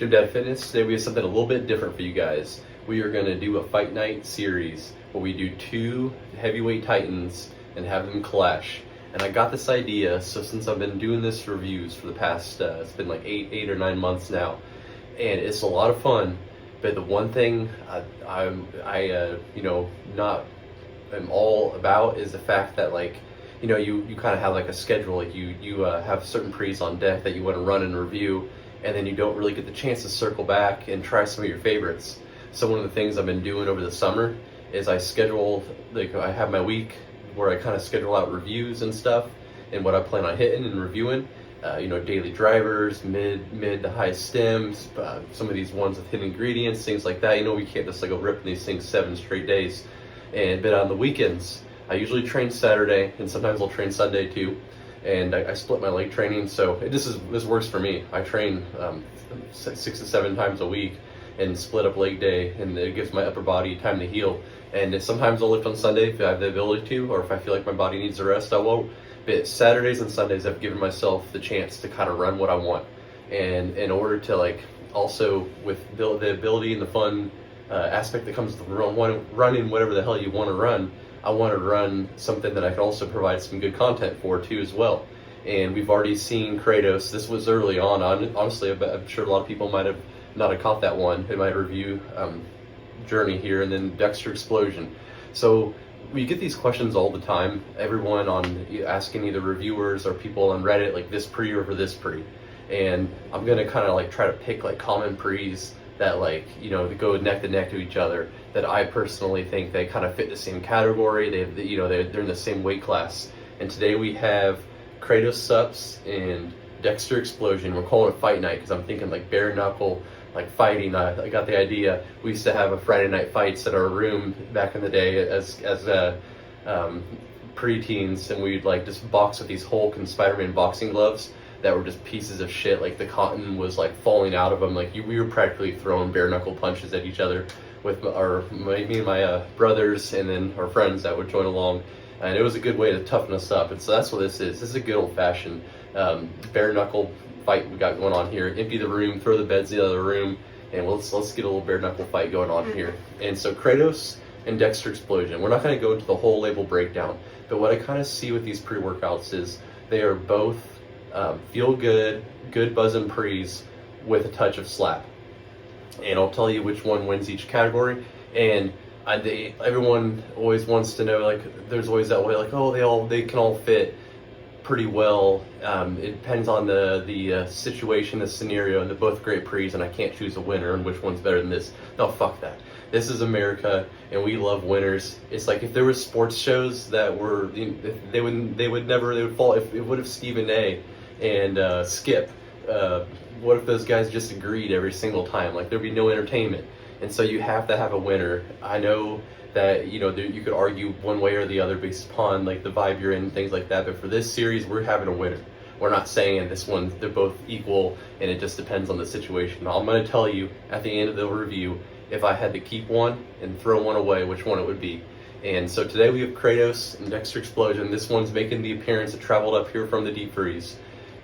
GYMDAD Fitness. Today we have something a little bit different for you guys. We are going to do a fight night series where we do 2 heavyweight titans and have them clash. And I got this idea, so since I've been doing this reviews for the past, it's been like 8 or 9 months now, and it's a lot of fun. But the one thing I'm all about is the fact that, like, you know, you kind of have like a schedule, like you have certain pre's on deck that you want to run and review, and then you don't really get the chance to circle back and try some of your favorites. So one of the things I've been doing over the summer is I schedule, like, I have my week where I kind of schedule out reviews and stuff and what I plan on hitting and reviewing. Daily drivers, mid to high stems, some of these ones with hidden ingredients, things like that. You know, we can't just like go ripping these things 7 straight days. But on the weekends, I usually train Saturday, and sometimes I'll train Sunday too. And I split my leg training, so this works for me. I train 6 to 7 times a week and split up leg day, and it gives my upper body time to heal. And sometimes I'll lift on Sunday if I have the ability to, or if I feel like my body needs a rest, I won't. But Saturdays and Sundays, I've given myself the chance to kind of run what I want. And in order to, like, also with the ability and the fun aspect that comes with running whatever the hell you want to run, I want to run something that I can also provide some good content for too as well. And we've already seen Kratos. This was early on. Honestly, I'm sure a lot of people might have not have caught that one in my review journey here, and then Dexter Explosion. So we get these questions all the time. Everyone asking either reviewers or people on Reddit, like, this pre over this pre. And I'm gonna kind of like try to pick like common pre's that, like, you know, that go neck to neck to each other, that I personally think they kind of fit the same category. They're in the same weight class. And today we have Kratos Sups and Dexter Explosion. We're calling it Fight Night because I'm thinking like bare knuckle, like fighting. I got the idea. We used to have a Friday night fights at our room back in the day as preteens, and we'd like just box with these Hulk and Spider-Man boxing gloves that were just pieces of shit. Like, the cotton was like falling out of them. Like, we were practically throwing bare knuckle punches at each other with me and my brothers, and then our friends that would join along. And it was a good way to toughen us up. And so that's what this is. This is a good old fashioned bare knuckle fight we got going on here. Empty the room, throw the beds in the other room, and let's get a little bare knuckle fight going on here. And so Kratos and Dexter Explosion. We're not going to go into the whole label breakdown, but what I kind of see with these pre-workouts is they are both feel good buzzing pre's with a touch of slap. And I'll tell you which one wins each category. And everyone always wants to know, like, there's always that way, like, oh, they can all fit pretty well. It depends on the situation, the scenario, and they're both great pre's, and I can't choose a winner and which one's better than this. No, fuck that. This is America, and we love winners. It's like if there were sports shows that were, they would fall. If it would have Stephen A. and Skip, what if those guys just agreed every single time? Like, there'd be no entertainment. And so you have to have a winner. I know that, you could argue one way or the other based upon like the vibe you're in and things like that, but for this series, we're having a winner. We're not saying they're both equal and it just depends on the situation. I'm going to tell you at the end of the review, if I had to keep one and throw one away, which one it would be. And so today we have Kratos and Dexter Explosion. This one's making the appearance. It traveled up here from the deep freeze.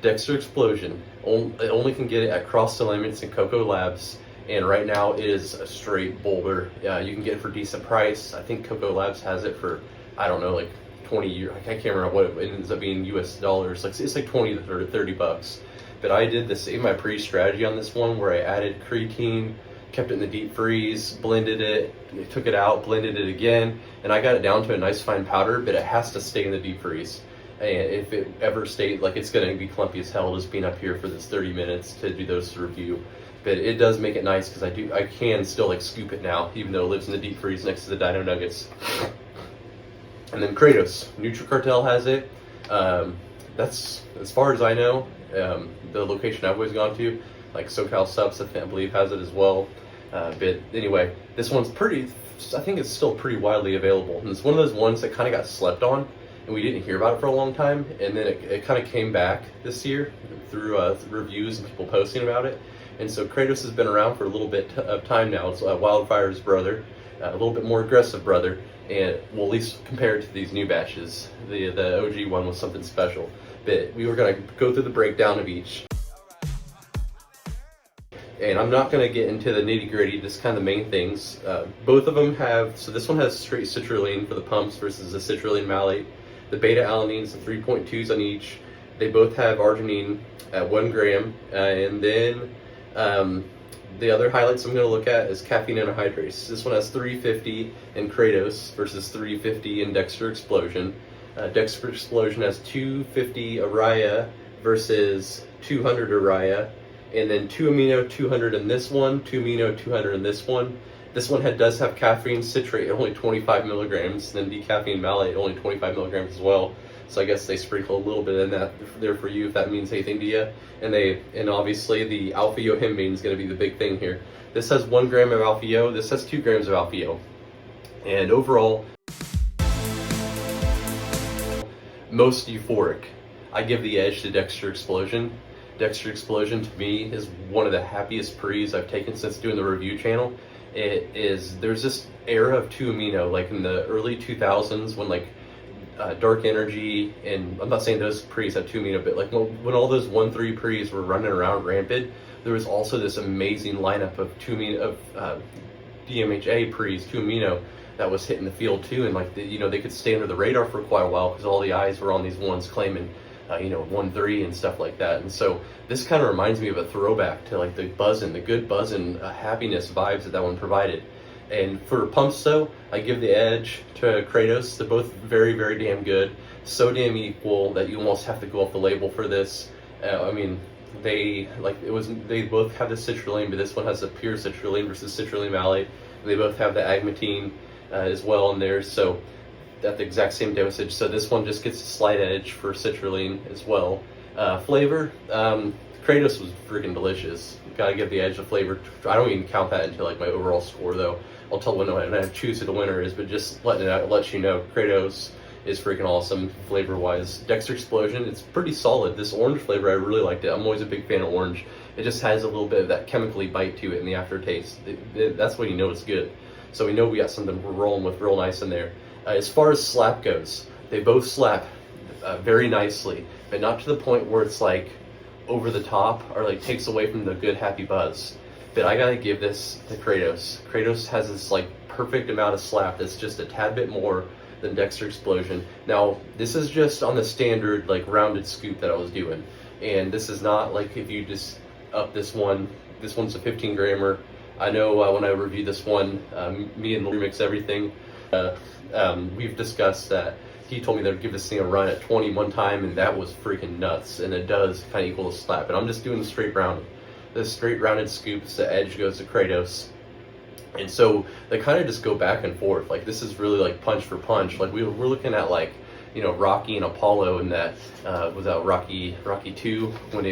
Dexter Explosion, only can get it at Cross Limits and Coco Labs. And right now it is a straight boulder. You can get it for a decent price. I think Coco Labs has it for, I don't know, like 20 years. I can't remember what it ends up being US dollars. Like, it's like 20 to 30 bucks. But I did the same my pre-strategy on this one, where I added creatine, kept it in the deep freeze, blended it, took it out, blended it again, and I got it down to a nice fine powder, but it has to stay in the deep freeze. And if it ever stayed, like, it's gonna be clumpy as hell just being up here for this 30 minutes to do those review. But it does make it nice because I can still like scoop it now, even though it lives in the deep freeze next to the Dino Nuggets. And then Kratos, NutriCartel has it. That's as far as I know. The location I've always gone to, like SoCal Subs, I believe has it as well. But anyway, this one's I think it's still pretty widely available. And it's one of those ones that kind of got slept on, and we didn't hear about it for a long time. And then it kind of came back this year through reviews and people posting about it. And so Kratos has been around for a little bit of time now. It's Wildfire's brother, a little bit more aggressive brother, and well, at least compared to these new batches, the OG one was something special. But we were going to go through the breakdown of each. And I'm not going to get into the nitty gritty, just kind of the main things. Both of them have, so this one has straight citrulline for the pumps versus the citrulline malate. The beta alanines, the 3.2s on each. They both have arginine at 1 gram. And then the other highlights I'm going to look at is caffeine anhydrase. This one has 350 in Kratos versus 350 in Dexter Explosion. Dexter Explosion has 250 Araya versus 200 Araya. And then 2 amino 200 in this one, 2 amino 200 in this one. This one does have caffeine citrate, only 25 milligrams, then decaffeine malate, only 25 milligrams as well. So I guess they sprinkle a little bit in that there for you if that means anything to you. And obviously the alpha yohimbine is going to be the big thing here. This has 1 gram of alpha yo. This has 2 grams of alpha yo. And overall, most euphoric. I give the edge to Dexter Explosion. Dexter Explosion to me is one of the happiest pre's I've taken since doing the review channel. There's this era of 2 amino, like in the early 2000s when like Dark Energy, and I'm not saying those pre's have 2 amino, but like when all those 1,3 pre's were running around rampant, there was also this amazing lineup of 2 amino, of DMHA pre's, 2 amino, that was hitting the field too, and like they could stay under the radar for quite a while because all the eyes were on these ones claiming 1,3 and stuff like that. And so this kind of reminds me of a throwback to like the buzzing, the good buzzing, happiness vibes that one provided. And for pumps though, I give the edge to Kratos. They're both very, very damn good. So damn equal that you almost have to go off the label for this. They both have the citrulline, but this one has the pure citrulline versus citrulline malate. They both have the agmatine as well in there. So at the exact same dosage, so this one just gets a slight edge for citrulline as well. Flavor, Kratos was freaking delicious. Gotta give the edge to flavor. I don't even count that into like my overall score though. I'll tell when I choose who the winner is, but just letting it out, let you know, Kratos is freaking awesome flavor wise. Dexter Explosion, it's pretty solid. This orange flavor, I really liked it. I'm always a big fan of orange. It just has a little bit of that chemically bite to it in the aftertaste. That's when you know it's good. So we know we got something we're rolling with real nice in there. As far as slap goes, they both slap very nicely, but not to the point where it's like over the top or like takes away from the good happy buzz. But I gotta give this to Kratos. Kratos has this like perfect amount of slap that's just a tad bit more than Dexter Explosion. Now this is just on the standard like rounded scoop that I was doing, and this is not like if you just up this one. This one's a 15 grammer. I know when I reviewed this one, me and Remix Everything, we've discussed that he told me they'd give this thing a run at 20 one time, and that was freaking nuts, and it does kind of equal a slap. And I'm just doing the straight rounded. The straight rounded scoops, the edge goes to Kratos. And so they kind of just go back and forth. Like this is really like punch for punch. Like we're looking at like, Rocky and Apollo in that without Rocky 2 when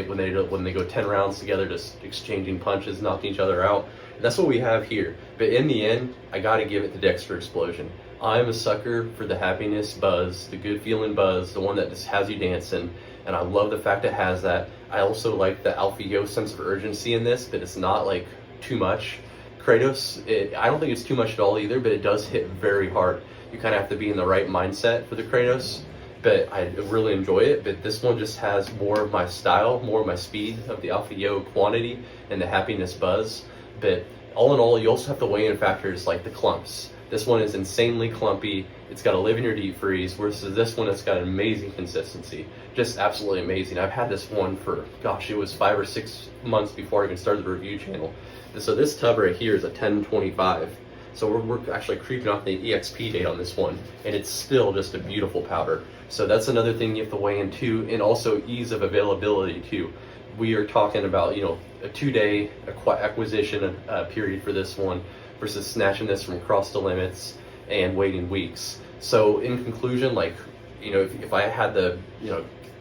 they go 10 rounds together, just exchanging punches, knocking each other out. And that's what we have here. But in the end, I got to give it to Dexter Explosion. I'm a sucker for the happiness buzz, the good feeling buzz, the one that just has you dancing. And I love the fact it has that. I also like the alpha yo sense of urgency in this, but it's not like too much. Kratos, I don't think it's too much at all either, but it does hit very hard. You kind of have to be in the right mindset for the Kratos, but I really enjoy it. But this one just has more of my style, more of my speed of the alpha yo quantity and the happiness buzz. But all in all, you also have to weigh in factors like the clumps. This one is insanely clumpy. It's got to live in your deep freeze, versus this one, it's got amazing consistency. Just absolutely amazing. I've had this one for, gosh, it was 5 or 6 months before I even started the review channel. So this tub right here is a 1025. So we're actually creeping off the EXP date on this one, and it's still just a beautiful powder. So that's another thing you have to weigh in too, and also ease of availability too. We are talking about, a 2-day acquisition period for this one versus snatching this from across the limits and waiting weeks. So in conclusion, like, if I had to,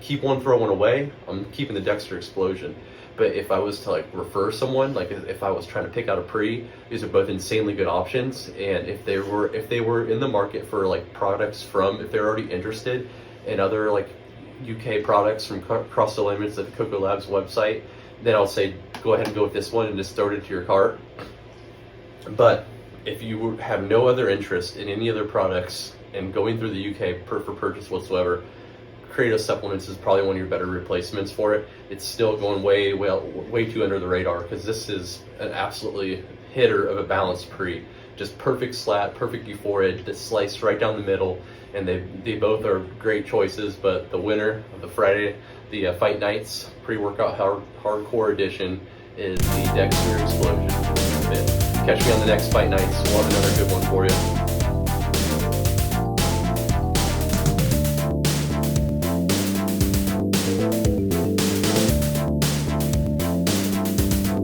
keep one, throw one away, I'm keeping the Dexter Explosion. But if I was to like refer someone, like if I was trying to pick out a pre, these are both insanely good options. And if they were in the market for like products from, if they're already interested in other like UK products from across the limits at the Coco Labs website, then I'll say go ahead and go with this one and just throw it into your cart. But if you have no other interest in any other products and going through the UK for purchase whatsoever, Creative Supplements is probably one of your better replacements for it. It's still going way too under the radar, because this is an absolutely hitter of a balanced pre. Just perfect slat, perfect euphoria, just sliced right down the middle, and they both are great choices. But the winner of the Friday, the Fight Nights pre-workout hardcore edition is the Dexter Explosion. Catch me on the next Fight Nights. We'll have another good one for you.